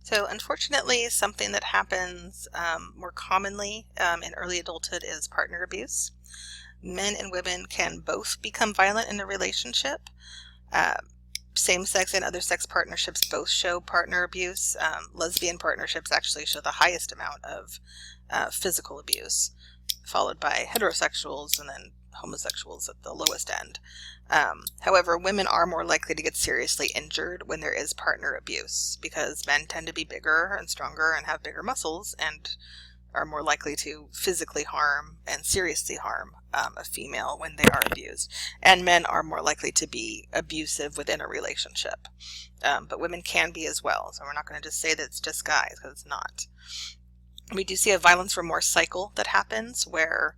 So unfortunately, something that happens more commonly in early adulthood is partner abuse. Men and women can both become violent in a relationship. Uh, Same-sex and other sex partnerships both show partner abuse. Lesbian partnerships actually show the highest amount of physical abuse, followed by heterosexuals and then homosexuals at the lowest end. However, women are more likely to get seriously injured when there is partner abuse because men tend to be bigger and stronger and have bigger muscles and are more likely to physically harm and seriously harm a female when they are abused. And men are more likely to be abusive within a relationship. But women can be as well. So we're not going to just say that it's just guys, because it's not. We do see a violence remorse cycle that happens where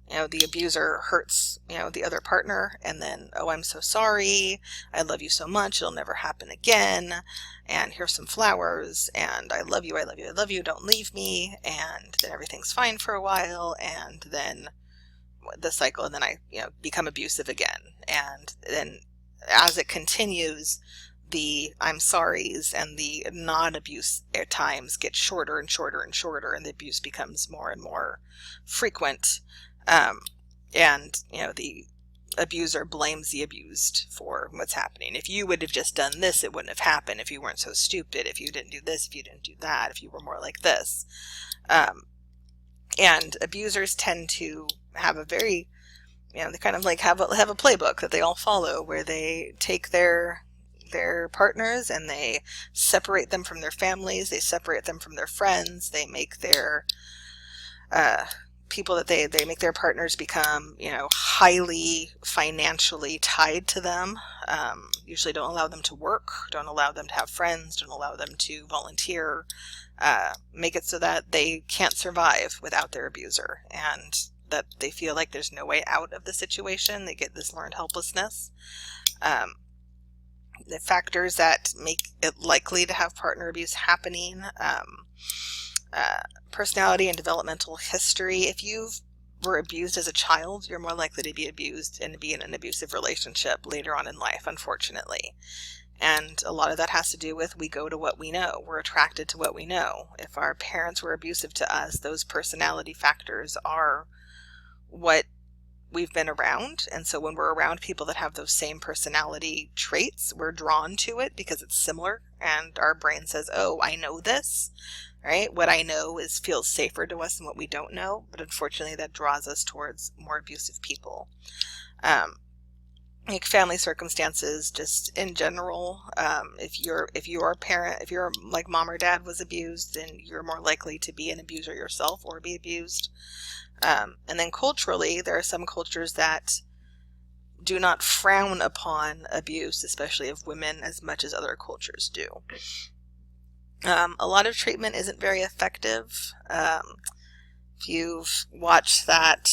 the abuser hurts, the other partner, and then, oh, I'm so sorry, I love you so much, it'll never happen again, and here's some flowers, and I love you, I love you, I love you, don't leave me, and then everything's fine for a while, and then the cycle, and then I, become abusive again, and then as it continues, the I'm sorries and the non-abuse times get shorter and shorter and shorter, and the abuse becomes more and more frequent. And the abuser blames the abused for what's happening. If you would have just done this, it wouldn't have happened. If you weren't so stupid, if you didn't do this, if you didn't do that, if you were more like this. And abusers tend to have a very, they kind of like have a playbook that they all follow, where they take their partners and they separate them from their families, they separate them from their friends, they make their people that they make their partners become, highly financially tied to them. Usually don't allow them to work, don't allow them to have friends, don't allow them to volunteer. Make it so that they can't survive without their abuser, and that they feel like there's no way out of the situation. They get this learned helplessness. The factors that make it likely to have partner abuse happening: personality and developmental history. If you were abused as a child, you're more likely to be abused and be in an abusive relationship later on in life, unfortunately. And a lot of that has to do with, we go to what we know. We're attracted to what we know. If our parents were abusive to us, those personality factors are what we've been around. And so when we're around people that have those same personality traits, we're drawn to it because it's similar. And our brain says, oh, I know this. Right? What I know feels safer to us than what we don't know, but unfortunately that draws us towards more abusive people. Like family circumstances, just in general, if your parent, if your like mom or dad was abused, then you're more likely to be an abuser yourself or be abused. And then culturally, there are some cultures that do not frown upon abuse, especially of women, as much as other cultures do. A lot of treatment isn't very effective. If you've watched that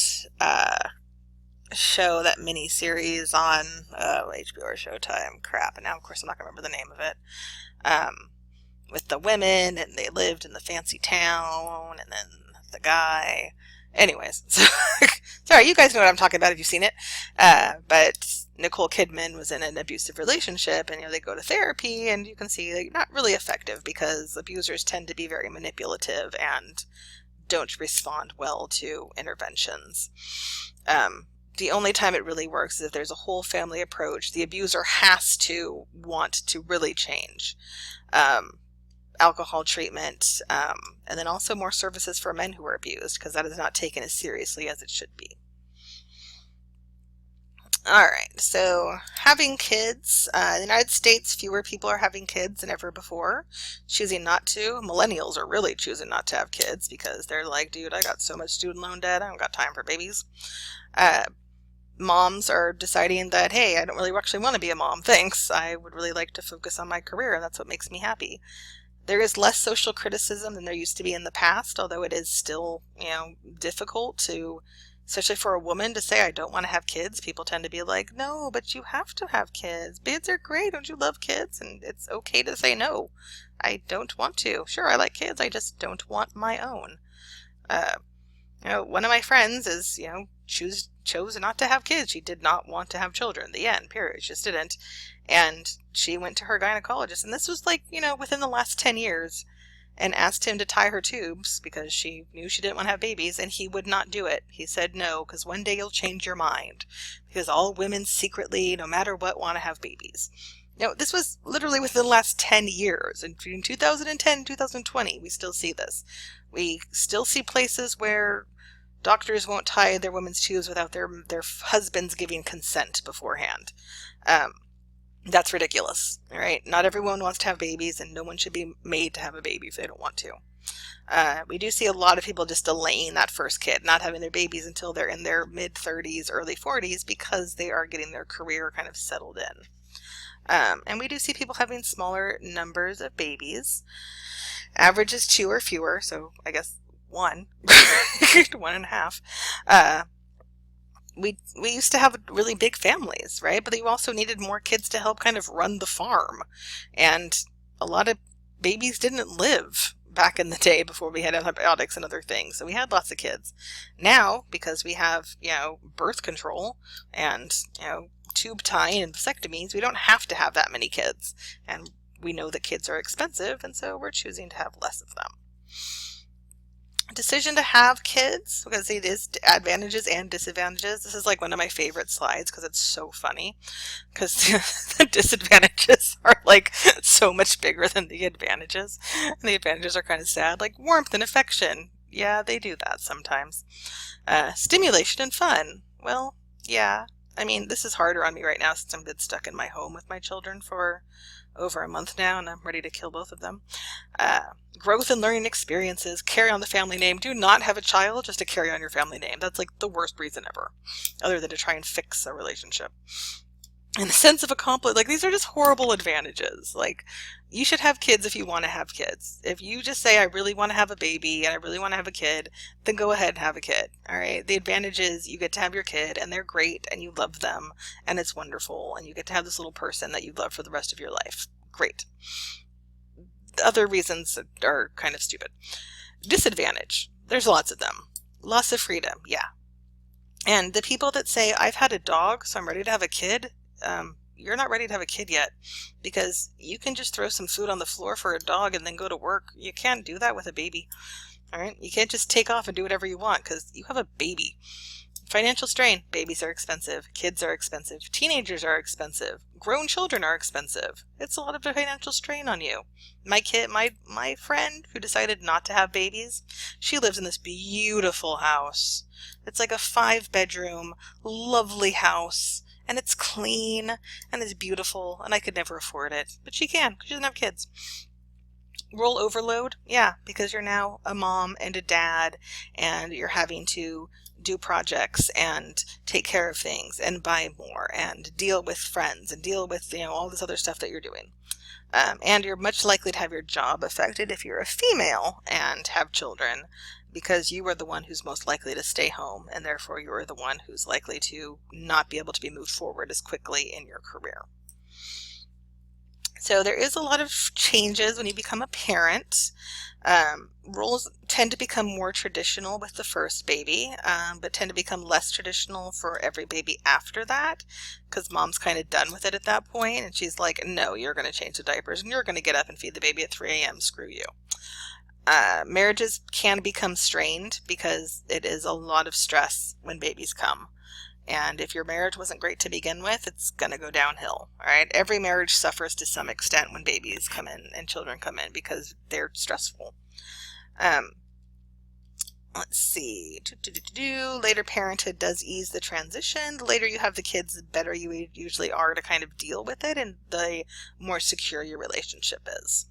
show, that mini-series on HBO or Showtime, crap, and now of course I'm not going to remember the name of it, with the women, and they lived in the fancy town, and then the guy... Anyways, sorry, you guys know what I'm talking about if you've seen it. But Nicole Kidman was in an abusive relationship, and they go to therapy, and you can see not really effective because abusers tend to be very manipulative and don't respond well to interventions. The only time it really works is if there's a whole family approach. The abuser has to want to really change. Alcohol treatment, and then also more services for men who are abused, because that is not taken as seriously as it should be. Alright, so having kids. In the United States, fewer people are having kids than ever before. Choosing not to. Millennials are really choosing not to have kids because they're like, dude, I got so much student loan debt, I don't got time for babies. Moms are deciding that, hey, I don't really actually want to be a mom, thanks. I would really like to focus on my career, and that's what makes me happy. There is less social criticism than there used to be in the past, although it is still, difficult to, especially for a woman, to say, I don't want to have kids. People tend to be like, no, but you have to have kids. Kids are great. Don't you love kids? And it's okay to say, no, I don't want to. Sure, I like kids. I just don't want my own. One of my friends is, chose not to have kids. She did not want to have children. The end, period. She just didn't. And she went to her gynecologist. And this was within the last 10 years. and asked him to tie her tubes because she knew she didn't want to have babies, and he would not do it. He said no, because one day you'll change your mind, because all women secretly, no matter what, want to have babies. Now, this was literally within the last 10 years. And between 2010 and 2020, we still see this. We still see places where doctors won't tie their women's tubes without their husbands giving consent beforehand. That's ridiculous, all right? Not everyone wants to have babies, and no one should be made to have a baby if they don't want to. We do see a lot of people just delaying that first kid, not having their babies until they're in their mid-30s, early 40s, because they are getting their career kind of settled in. And we do see people having smaller numbers of babies. Average is 2 or fewer, so I guess 1, 1.5. We used to have really big families, right? But you also needed more kids to help kind of run the farm. And a lot of babies didn't live back in the day before we had antibiotics and other things. So we had lots of kids. Now, because we have, birth control and, tube tying and vasectomies, we don't have to have that many kids. And we know that kids are expensive, and so we're choosing to have less of them. Decision to have kids, because it is advantages and disadvantages. This is like one of my favorite slides because it's so funny, because the disadvantages are like so much bigger than the advantages, and the advantages are kind of sad, like warmth and affection. Yeah, they do that sometimes. Stimulation and fun. Well, yeah. I mean, this is harder on me right now since I'm stuck in my home with my children for over a month now, and I'm ready to kill both of them. Growth and learning experiences. Carry on the family name. Do not have a child just to carry on your family name. That's like the worst reason ever, other than to try and fix a relationship. And a sense of accomplishment. Like, these are just horrible advantages. Like, you should have kids if you want to have kids. If you just say, I really want to have a baby and I really want to have a kid, then go ahead and have a kid. All right. The advantage is you get to have your kid, and they're great, and you love them, and it's wonderful, and you get to have this little person that you love for the rest of your life. Great. The other reasons are kind of stupid. Disadvantage. There's lots of them. Loss of freedom. Yeah. And the people that say, I've had a dog, so I'm ready to have a kid, you're not ready to have a kid yet, because you can just throw some food on the floor for a dog and then go to work. You can't do that with a baby. All right. You can't just take off and do whatever you want because you have a baby. Financial strain. Babies are expensive. Kids are expensive. Teenagers are expensive. Grown children are expensive. It's a lot of financial strain on you. My friend who decided not to have babies, she lives in this beautiful house. It's like a 5-bedroom, lovely house. And it's clean, and it's beautiful, and I could never afford it. But she can, because she doesn't have kids. Role overload? Yeah, because you're now a mom and a dad, and you're having to do projects, and take care of things, and buy more, and deal with friends, and deal with, all this other stuff that you're doing. And you're much likely to have your job affected if you're a female and have children, because you are the one who's most likely to stay home, and therefore you are the one who's likely to not be able to be moved forward as quickly in your career. So there is a lot of changes when you become a parent. Roles tend to become more traditional with the first baby, but tend to become less traditional for every baby after that, because mom's kind of done with it at that point, and she's like, no, you're going to change the diapers, and you're going to get up and feed the baby at 3 a.m. Screw you. Marriages can become strained because it is a lot of stress when babies come. And if your marriage wasn't great to begin with, it's going to go downhill. All right. Every marriage suffers to some extent when babies come in and children come in because they're stressful. Let's see. Later parenthood does ease the transition. The later you have the kids, the better you usually are to kind of deal with it, and the more secure your relationship is.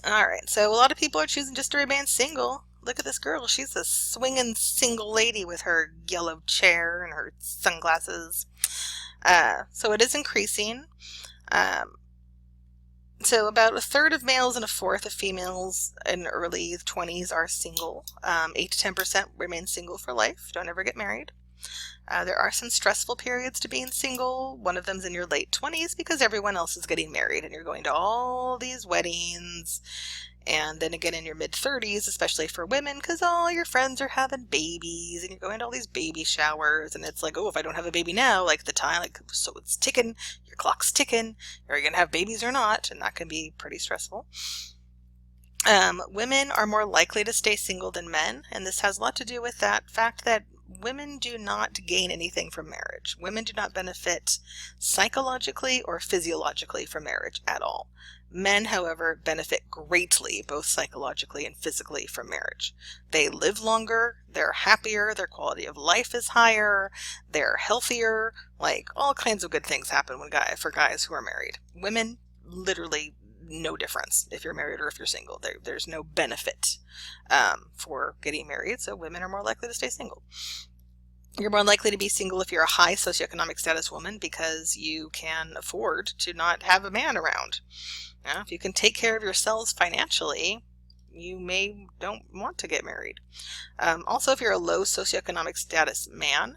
Alright, so a lot of people are choosing just to remain single. Look at this girl. She's a swinging single lady with her yellow chair and her sunglasses. So it is increasing. So about a third of males and a fourth of females in early 20s are single. 8 to 10% remain single for life. Don't ever get married. There are some stressful periods to being single. One of them's in your late 20s because everyone else is getting married and you're going to all these weddings. And then again in your mid-30s, especially for women, because all your friends are having babies and you're going to all these baby showers. And it's like, oh, if I don't have a baby now, like the time, like, so it's ticking, your clock's ticking. Are you going to have babies or not? And that can be pretty stressful. Women are more likely to stay single than men. And this has a lot to do with that fact that women do not gain anything from marriage. Women do not benefit psychologically or physiologically from marriage at all. Men, however, benefit greatly, both psychologically and physically, from marriage. They live longer, they're happier, their quality of life is higher, they're healthier, like all kinds of good things happen for guys who are married. Women, literally no difference if you're married or if you're single. There's no benefit for getting married, so women are more likely to stay single. You're more likely to be single if you're a high socioeconomic status woman because you can afford to not have a man around. If you can take care of yourselves financially, you don't want to get married. Also, if you're a low socioeconomic status man,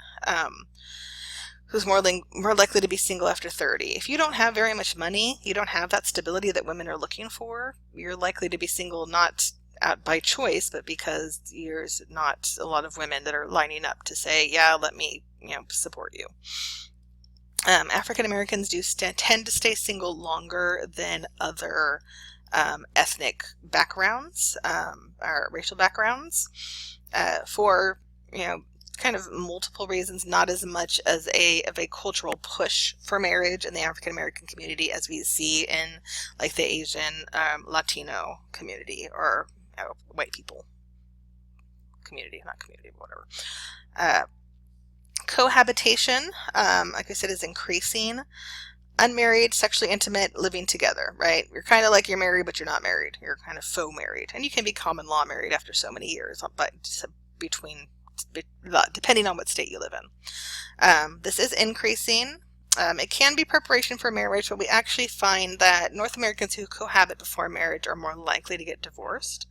who's more likely to be single after 30. If you don't have very much money, you don't have that stability that women are looking for, you're likely to be single not out by choice, but because there's not a lot of women that are lining up to say, yeah, let me, support you. African Americans do tend to stay single longer than other ethnic backgrounds, or racial backgrounds, for, kind of multiple reasons, not as much as of a cultural push for marriage in the African American community as we see in like the Asian, Latino community, or white people community, not community, but whatever. Cohabitation, like I said, is increasing. Unmarried, sexually intimate, living together, right? You're kind of like you're married, but you're not married. You're kind of faux married. And you can be common law married after so many years, but depending on what state you live in. This is increasing. It can be preparation for marriage, but we actually find that North Americans who cohabit before marriage are more likely to get divorced.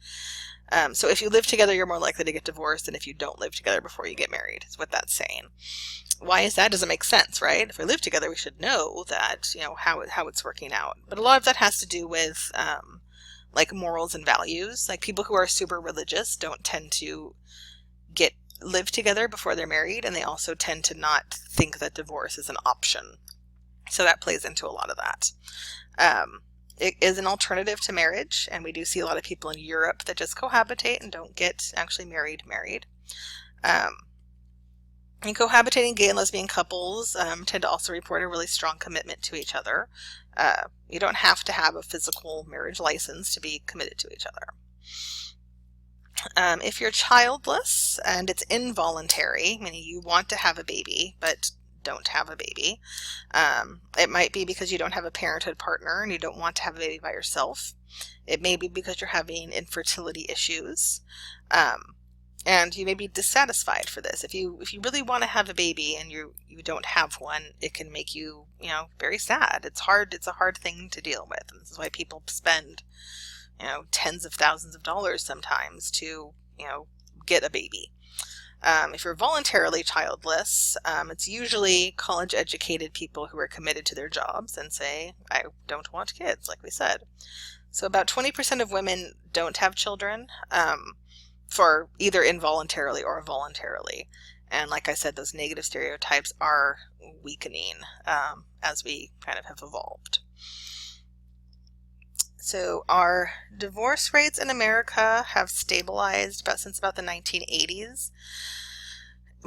So if you live together, you're more likely to get divorced than if you don't live together before you get married, is what that's saying. Why is that? Doesn't make sense, right? If we live together, we should know that, how it's working out. But a lot of that has to do with, like morals and values. Like people who are super religious don't tend to live together before they're married, and they also tend to not think that divorce is an option. So that plays into a lot of that. It is an alternative to marriage, and we do see a lot of people in Europe that just cohabitate and don't get actually married. And cohabitating gay and lesbian couples tend to also report a really strong commitment to each other. You don't have to have a physical marriage license to be committed to each other. If you're childless and it's involuntary, meaning you want to have a baby but don't have a baby, it might be because you don't have a parenthood partner and you don't want to have a baby by yourself. It may be because you're having infertility issues, and you may be dissatisfied for this. If you really want to have a baby and you don't have one, it can make you very sad. It's a hard thing to deal with, and this is why people spend tens of thousands of dollars sometimes to, get a baby. If you're voluntarily childless, it's usually college-educated people who are committed to their jobs and say, I don't want kids, like we said. So about 20% of women don't have children, for either involuntarily or voluntarily. And like I said, those negative stereotypes are weakening as we kind of have evolved. So our divorce rates in America have stabilized since about the 1980s.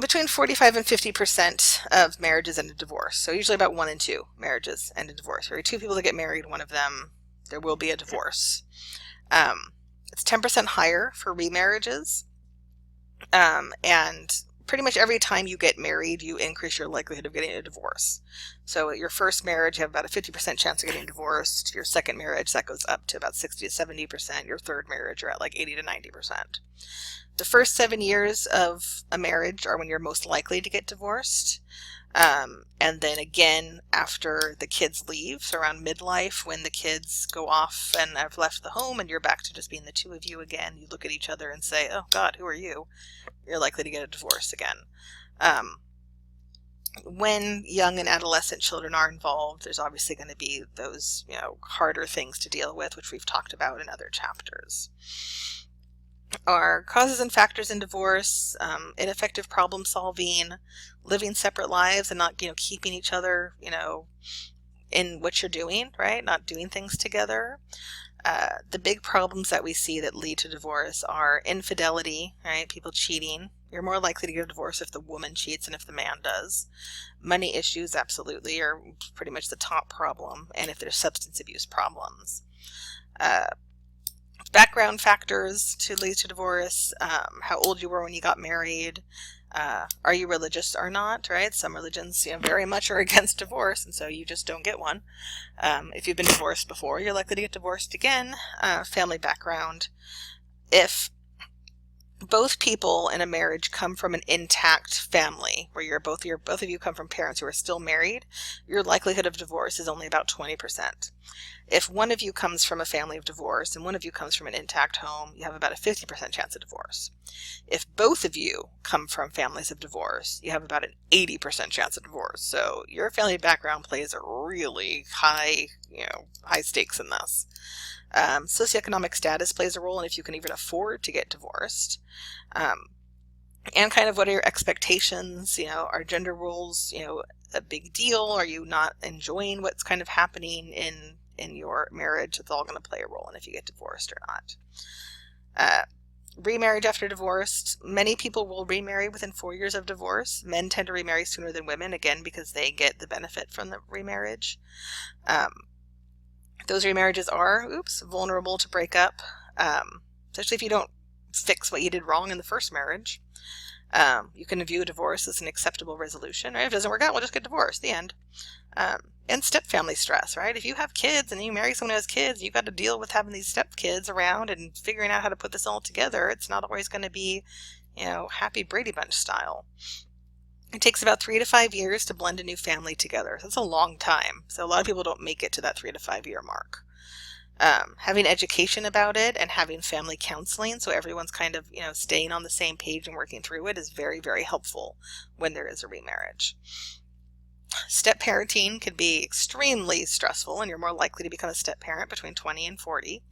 Between 45 and 50% of marriages end in divorce. So usually about 1 in 2 marriages end in divorce. There are 2 people that get married, one of them, there will be a divorce. It's 10% higher for remarriages. And pretty much every time you get married, you increase your likelihood of getting a divorce. So at your first marriage, you have about a 50% chance of getting divorced. Your second marriage, that goes up to about 60 to 70%. Your third marriage, you're at like 80 to 90%. The first 7 years of a marriage are when you're most likely to get divorced. And then again, after the kids leave, so around midlife, when the kids go off and have left the home and you're back to just being the 2 of you again, you look at each other and say, oh God, who are you? You're likely to get a divorce again. when young and adolescent children are involved, there's obviously going to be those, harder things to deal with, which we've talked about in other chapters. Our causes and factors in divorce: ineffective problem solving, living separate lives and not, keeping each other, in what you're doing, right? Not doing things together. The big problems that we see that lead to divorce are infidelity, right? People cheating. You're more likely to get a divorce if the woman cheats than if the man does. Money issues, absolutely, are pretty much the top problem, and if there's substance abuse problems. Background factors to lead to divorce: how old you were when you got married, are you religious or not, right? Some religions, very much are against divorce, and so you just don't get one. If you've been divorced before, you're likely to get divorced again. Family background: if both people in a marriage come from an intact family, where both of you come from parents who are still married, your likelihood of divorce is only about 20%. If one of you comes from a family of divorce and one of you comes from an intact home, you have about a 50% chance of divorce. If both of you come from families of divorce, you have about an 80% chance of divorce. So your family background plays a really high stakes in this. Socioeconomic status plays a role in if you can even afford to get divorced. And kind of what are your expectations? Are gender roles, a big deal? Are you not enjoying what's kind of happening in your marriage? It's all going to play a role in if you get divorced or not. Remarriage after divorce: many people will remarry within 4 years of divorce. Men tend to remarry sooner than women, again, because they get the benefit from the remarriage. Those remarriages are, vulnerable to break up, especially if you don't fix what you did wrong in the first marriage. You can view a divorce as an acceptable resolution, right? If it doesn't work out, we'll just get divorced, the end. And step-family stress, right? If you have kids and you marry someone who has kids, you've got to deal with having these step-kids around and figuring out how to put this all together. It's not always going to be, happy Brady Bunch style. It takes about 3 to 5 years to blend a new family together. That's a long time. So a lot of people don't make it to that 3 to 5 year mark. Having education about it and having family counseling, so everyone's kind of, staying on the same page and working through it, is very, very helpful when there is a remarriage. Step parenting can be extremely stressful, and you're more likely to become a step parent between 20 and 40.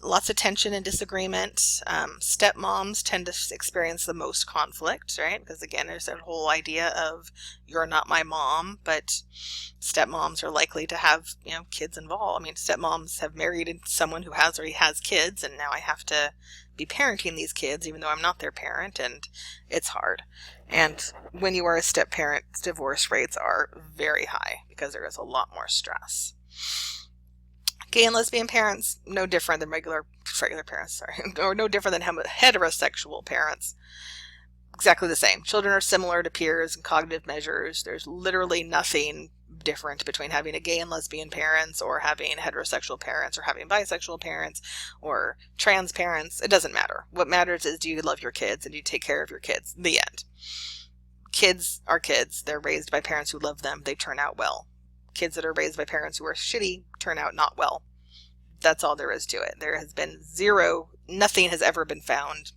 Lots of tension and disagreement. Stepmoms tend to experience the most conflict, right? Because again, there's that whole idea of you're not my mom, but stepmoms are likely to have, kids involved. I mean, stepmoms have married someone who already has kids, and now I have to be parenting these kids even though I'm not their parent, and it's hard. And when you are a step parent, divorce rates are very high because there is a lot more stress. Gay and lesbian parents, no different than regular parents, or no different than heterosexual parents. Exactly the same. Children are similar to peers and cognitive measures. There's literally nothing different between having a gay and lesbian parents or having heterosexual parents or having bisexual parents or trans parents. It doesn't matter. What matters is, do you love your kids and do you take care of your kids? The end. Kids are kids. They're raised by parents who love them. They turn out well. Kids that are raised by parents who are shitty turn out not well. That's all there is to it. There has been nothing has ever been found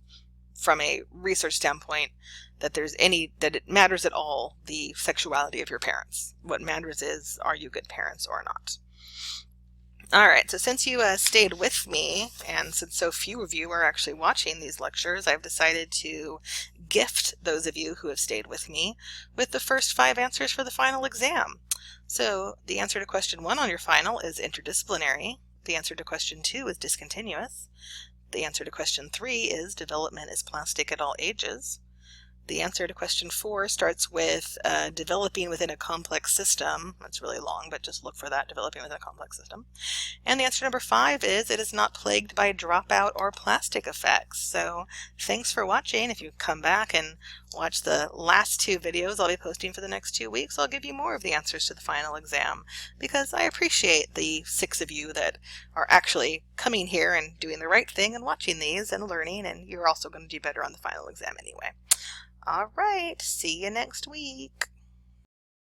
from a research standpoint that it matters at all, the sexuality of your parents. What matters is, are you good parents or not? All right, so since you stayed with me, and since so few of you are actually watching these lectures, I've decided to gift those of you who have stayed with me with the first 5 answers for the final exam. So the answer to question 1 on your final is interdisciplinary. The answer to question 2 is discontinuous. The answer to question 3 is development is plastic at all ages. The answer to question 4 starts with developing within a complex system. That's really long, but just look for that, developing within a complex system. And the answer number 5 is it is not plagued by dropout or plastic effects. So thanks for watching. If you come back and watch the last 2 videos I'll be posting for the next 2 weeks, I'll give you more of the answers to the final exam, because I appreciate the 6 of you that are actually coming here and doing the right thing and watching these and learning, and you're also going to do better on the final exam anyway. All right, see you next week.